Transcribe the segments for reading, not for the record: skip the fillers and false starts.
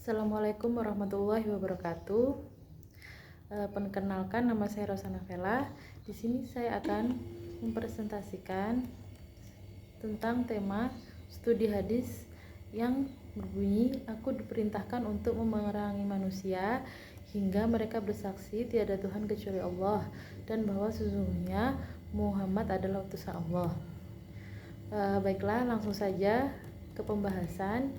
Assalamualaikum warahmatullahi wabarakatuh. Perkenalkan, nama saya Rosana Vela. Di sini saya akan mempresentasikan tentang tema studi hadis yang berbunyi, aku diperintahkan untuk memerangi manusia hingga mereka bersaksi tiada Tuhan kecuali Allah dan bahwa sesungguhnya Muhammad adalah utusan Allah. Baiklah, langsung saja ke pembahasan.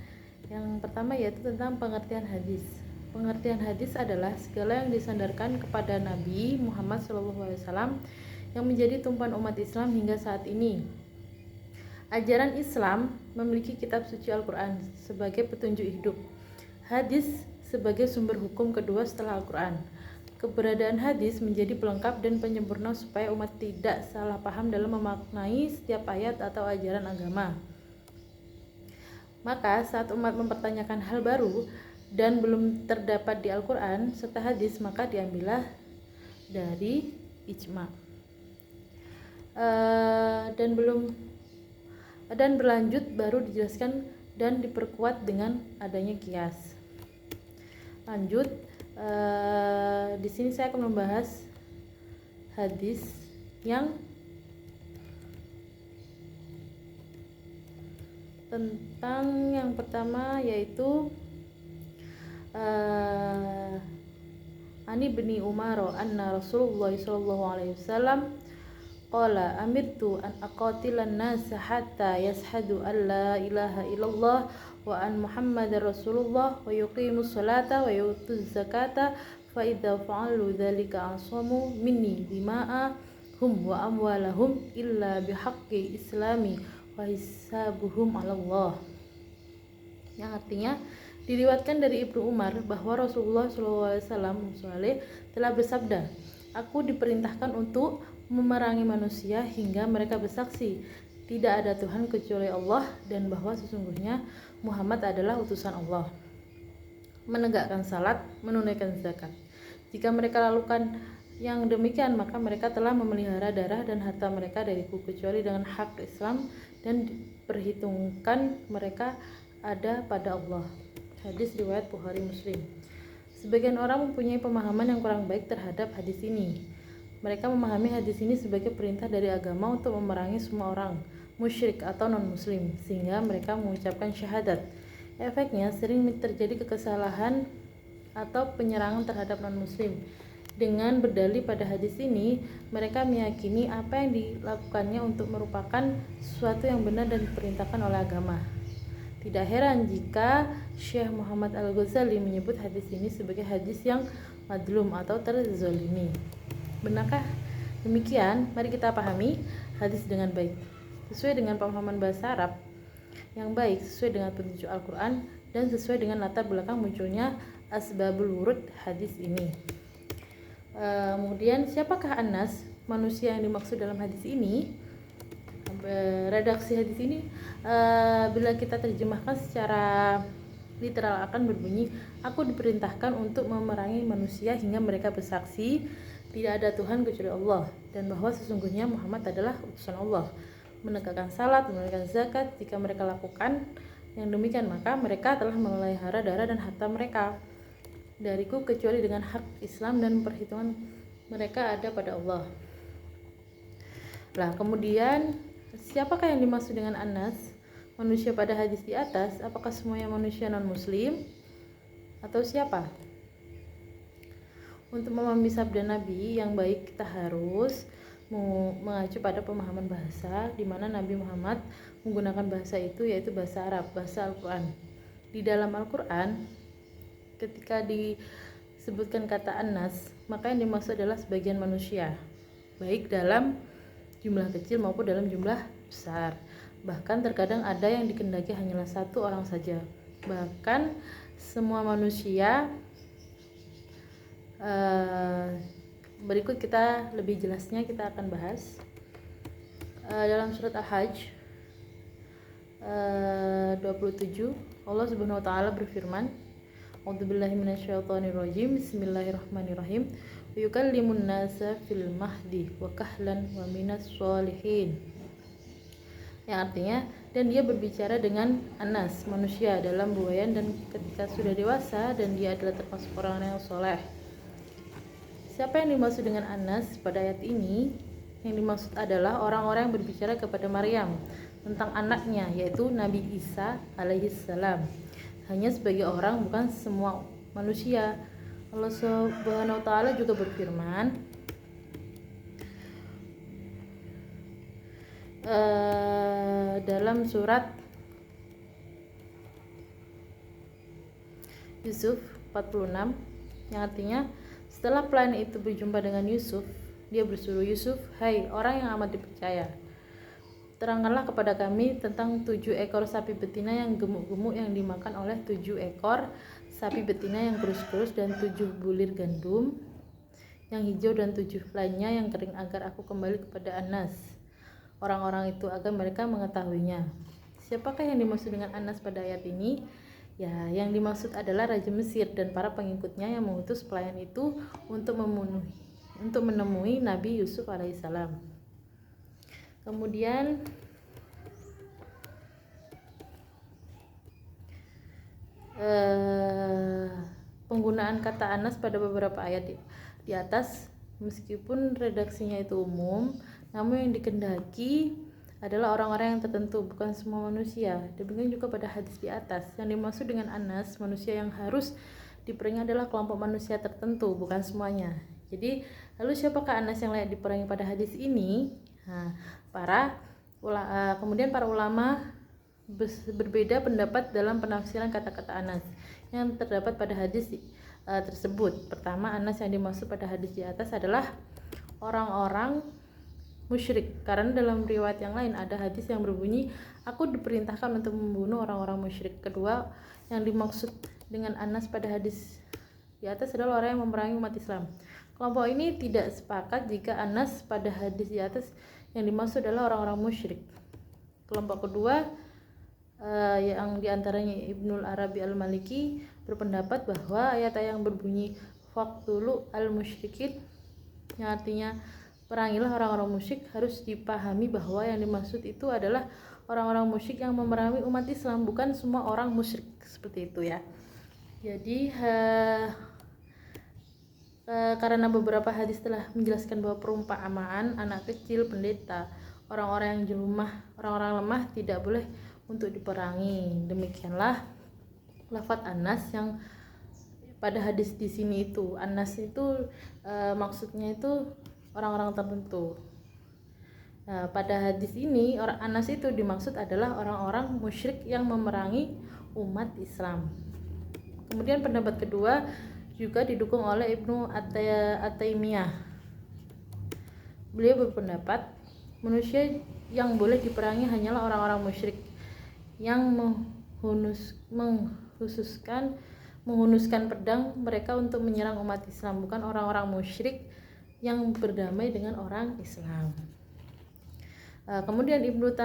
Yang pertama yaitu tentang pengertian hadis. Pengertian hadis adalah segala yang disandarkan kepada Nabi Muhammad SAW yang menjadi tumpuan umat Islam hingga saat ini. Ajaran Islam memiliki kitab suci Al-Quran sebagai petunjuk hidup, hadis sebagai sumber hukum kedua setelah Al-Quran. Keberadaan hadis menjadi pelengkap dan penyempurna supaya umat tidak salah paham dalam memaknai setiap ayat atau ajaran agama. Maka saat umat mempertanyakan hal baru dan belum terdapat di Al-Quran serta hadis, maka diambillah dari ijma. Dan berlanjut baru dijelaskan dan diperkuat dengan adanya qiyas. Lanjut, di sini saya akan membahas hadis yang tentang yang pertama yaitu Ani bin Umar anna Rasulullah sallallahu alaihi wasallam qala amirtu an aqatilan nas hatta yashhadu an la ilaha illallah wa an Muhammadar Rasulullah wa yuqimus salata wa yutuz zakata fa idza fa'alu dzalika asamu minni dima'ahum wa amwalahum illa bihaqqi islami wa hisabuhum 'ala Allah. Yang artinya diriwayatkan dari Ibnu Umar bahwa Rasulullah SAW telah bersabda, aku diperintahkan untuk memerangi manusia hingga mereka bersaksi tidak ada Tuhan kecuali Allah dan bahwa sesungguhnya Muhammad adalah utusan Allah, menegakkan salat, menunaikan zakat. Jika mereka lakukan yang demikian, maka mereka telah memelihara darah dan harta mereka dariku kecuali dengan hak Islam dan diperhitungkan mereka ada pada Allah. Hadis riwayat Bukhari Muslim. Sebagian orang mempunyai pemahaman yang kurang baik terhadap hadis ini. Mereka memahami hadis ini sebagai perintah dari agama untuk memerangi semua orang musyrik atau non-muslim sehingga mereka mengucapkan syahadat. Efeknya sering terjadi kesalahan atau penyerangan terhadap non-muslim. Dengan berdalih pada hadis ini, mereka meyakini apa yang dilakukannya untuk merupakan sesuatu yang benar dan diperintahkan oleh agama. Tidak heran jika Syekh Muhammad Al-Ghazali menyebut hadis ini sebagai hadis yang madlum atau terzalimi. Benarkah demikian? Mari kita pahami hadis dengan baik, sesuai dengan pemahaman bahasa Arab yang baik, sesuai dengan petunjuk Al-Quran, dan sesuai dengan latar belakang munculnya asbabul wurud hadis ini. Kemudian siapakah Anas, manusia yang dimaksud dalam hadis ini? Redaksi hadis ini bila kita terjemahkan secara literal akan berbunyi, aku diperintahkan untuk memerangi manusia hingga mereka bersaksi tidak ada Tuhan kecuali Allah dan bahwa sesungguhnya Muhammad adalah utusan Allah, menegakkan salat, menunaikan zakat. Jika mereka lakukan yang demikian, maka mereka telah memelihara darah dan harta mereka dariku kecuali dengan hak Islam dan perhitungan mereka ada pada Allah. Nah, kemudian siapakah yang dimaksud dengan Anas, manusia pada hadis di atas? Apakah semuanya manusia non-muslim atau siapa? Untuk memahami sabda Nabi yang baik, kita harus mengacu pada pemahaman bahasa, di mana Nabi Muhammad menggunakan bahasa itu yaitu bahasa Arab, bahasa Al-Quran. Di dalam Al-Quran ketika disebutkan kata Anas, maka yang dimaksud adalah sebagian manusia, baik dalam jumlah kecil maupun dalam jumlah besar. Bahkan terkadang ada yang dikehendaki hanyalah satu orang saja. Bahkan semua manusia. Berikut kita lebih jelasnya kita akan bahas dalam surat Al-Hajj 27. Allah Subhanahu wa taala berfirman, A'udzubillahi minasyaitonirrajim. Bismillahirrahmanirrahim. Wa yukallimun nasa fil mahdi wa kahlan wa minas sholihin. Yang artinya dan dia berbicara dengan Anas, manusia dalam buayan, dan ketika sudah dewasa dan dia adalah termasuk orang yang soleh. Siapa yang dimaksud dengan Anas pada ayat ini? Yang dimaksud adalah orang-orang yang berbicara kepada Maryam tentang anaknya, yaitu Nabi Isa alaihissalam. Hanya sebagai orang, bukan semua manusia. Allah Subhanahu wa taala juga berfirman dalam surat Yusuf 46 yang artinya, setelah pelayan itu berjumpa dengan Yusuf, dia bersuruh Yusuf, "Hai orang yang amat dipercaya, terangkanlah kepada kami tentang 7 ekor sapi betina yang gemuk-gemuk yang dimakan oleh 7 ekor sapi betina yang kurus-kurus, dan 7 bulir gandum yang hijau, dan 7 lainnya yang kering, agar aku kembali kepada Anas orang-orang itu agar mereka mengetahuinya." Siapakah yang dimaksud dengan Anas pada ayat ini? Ya, yang dimaksud adalah Raja Mesir dan para pengikutnya yang mengutus pelayan itu untuk menemui Nabi Yusuf alaihissalam. Kemudian penggunaan kata Anas pada beberapa ayat di atas, meskipun redaksinya itu umum, namun yang dikehendaki adalah orang-orang yang tertentu, bukan semua manusia. Demikian juga pada hadis di atas, yang dimaksud dengan Anas, manusia yang harus diperangi adalah kelompok manusia tertentu, bukan semuanya. Jadi, lalu siapakah Anas yang layak diperangi pada hadis ini? Nah, kemudian para ulama berbeda pendapat dalam penafsiran kata-kata Anas yang terdapat pada hadis tersebut. Pertama, Anas yang dimaksud pada hadis di atas adalah orang-orang musyrik, karena dalam riwayat yang lain ada hadis yang berbunyi, "Aku diperintahkan untuk membunuh orang-orang musyrik." Kedua, yang dimaksud dengan Anas pada hadis di atas adalah orang yang memerangi umat Islam. Kelompok ini tidak sepakat jika Anas pada hadis di atas yang dimaksud adalah orang-orang musyrik. Kelompok kedua, yang diantaranya Ibnul Arabi al-Maliki, berpendapat bahwa ayat yang berbunyi "Faqtulu al-musyrikin", yang artinya perangilah orang-orang musyrik, harus dipahami bahwa yang dimaksud itu adalah orang-orang musyrik yang memerangi umat Islam, bukan semua orang musyrik, seperti itu ya. Jadi karena beberapa hadis telah menjelaskan bahwa perumpamaan anak kecil, pendeta, orang-orang yang orang-orang lemah tidak boleh untuk diperangi. Demikianlah lafadz Anas yang pada hadis di sini itu. Anas itu maksudnya itu orang-orang tertentu. Nah, pada hadis ini orang Anas itu dimaksud adalah orang-orang musyrik yang memerangi umat Islam. Kemudian pendapat kedua juga didukung oleh Ibnu At-Taimiyah. Beliau berpendapat manusia yang boleh diperangi hanyalah orang-orang musyrik yang menghunuskan pedang mereka untuk menyerang umat Islam, bukan orang-orang musyrik yang berdamai dengan orang Islam. Kemudian Ibnu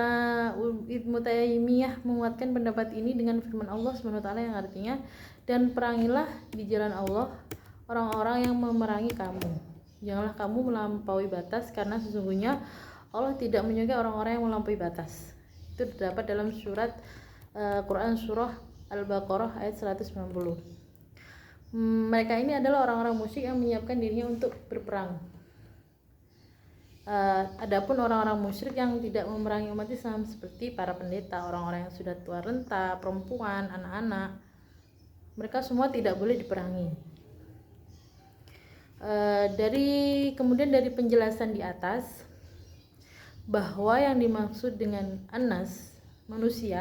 Taimiyah menguatkan pendapat ini dengan firman Allah SWT yang artinya, "Dan perangilah di jalan Allah orang-orang yang memerangi kamu. Janganlah kamu melampaui batas, karena sesungguhnya Allah tidak menyukai orang-orang yang melampaui batas." Itu terdapat dalam surat Quran surah Al-Baqarah ayat 190. Mereka ini adalah orang-orang musyrik yang menyiapkan dirinya untuk berperang. Adapun orang-orang musyrik yang tidak memerangi umat Islam seperti para pendeta, orang-orang yang sudah tua renta, perempuan, anak-anak, mereka semua tidak boleh diperangi. Kemudian dari penjelasan di atas bahwa yang dimaksud dengan Anas manusia